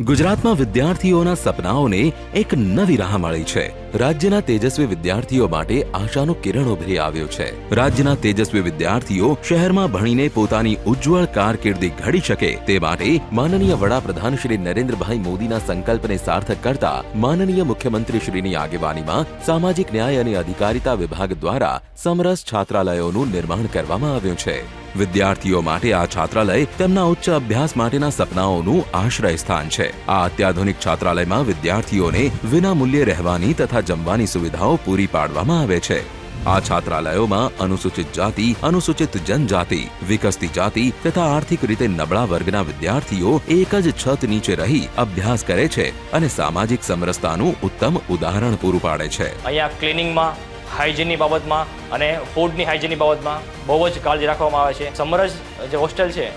ગુજરાતમાં વિદ્યાર્થીઓના સપનાઓને એક નવી રાહ મળી છે। રાજ્યના તેજસ્વી વિદ્યાર્થીઓ માટે આશાનો કિરણ ઉભરી આવ્યો છે। રાજ્યના તેજસ્વી વિદ્યાર્થીઓ શહેરમાં ભણીને પોતાની ઉજ્જવળ કારકિર્દી ઘડી શકે તે માટે માનનીય વડાપ્રધાન શ્રી નરેન્દ્રભાઈ મોદીના સંકલ્પને સાર્થક કરતા માનનીય મુખ્યમંત્રી શ્રીની આગેવાનીમાં સામાજિક ન્યાય અને અધિકારિતા વિભાગ દ્વારા સમરસ છાત્રાલયોનું નિર્માણ કરવામાં આવ્યું છે। વિદ્યાર્થીઓ માટે આ છાત્રાલય તેમના ઉચ્ચ અભ્યાસ માટેના સપનાઓનું આશ્રય સ્થાન છે। આ અત્યાધુનિક છાત્રાલયમાં વિદ્યાર્થીઓને વિનામૂલ્યે રહેવાની તથા જમવાની સુવિધાઓ પૂરી પાડવામાં આવે છે। આ છાત્રાલયોમાં અનુસૂચિત જાતિ, અનુસૂચિત જનજાતિ, વિકસતી જાતિ તથા આર્થિક રીતે નબળા વર્ગના વિદ્યાર્થીઓ એક જ છત નીચે રહી અભ્યાસ કરે છે અને સામાજિક સમરસતાનું ઉત્તમ ઉદાહરણ પૂરું પાડે છે। અહીંયા ક્લિનિંગમાં, હાઇજીનની બાબતમાં અને ફૂડની હાઇજીનની બાબતમાં બહુ જ કાળજી રાખવામાં આવે છે। સમરસ જે હોસ્ટેલ છે,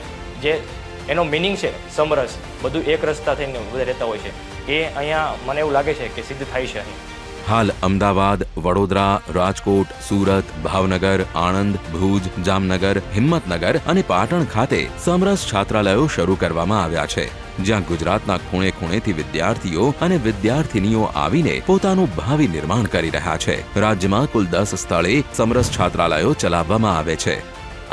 જે એનો મિનિંગ છે સમરસ, બધું એક રસ્તા થઈને બધા રહેતા હોય છે, એ અહીંયા મને એવું લાગે છે કે સિદ્ધ થાય છે અહીં। હાલ અમદાવાદ, વડોદરા, રાજકોટ, સુરત, ભાવનગર, આણંદ, ભુજ, જામનગર, હિંમતનગર અને પાટણ ખાતે સમરસ છાત્રાલયો શરૂ કરવામાં આવ્યા છે, જ્યાં ગુજરાતના ખૂણે ખૂણેથી વિદ્યાર્થીઓ અને વિદ્યાર્થિનીઓ આવીને પોતાનું ભાવિ નિર્માણ કરી રહ્યા છે। રાજ્યમાં કુલ 10 સ્થળે સમરસ છાત્રાલયો ચલાવવામાં આવે છે।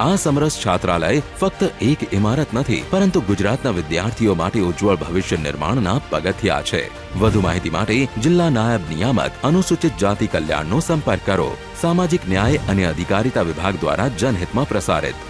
આ સમરસ છાત્રાલય ફક્ત એક ઇમારત નથી, પરંતુ ગુજરાતના વિદ્યાર્થીઓ માટે ઉજ્જવળ ભવિષ્ય નિર્માણના પગથિયા છે। વધુ માહિતી માટે જિલ્લા નાયબ નિયામક અનુસૂચિત જાતિ કલ્યાણનો સંપર્ક કરો। સામાજિક ન્યાય અને અધિકારિતા વિભાગ દ્વારા જનહિતમાં પ્રસારિત।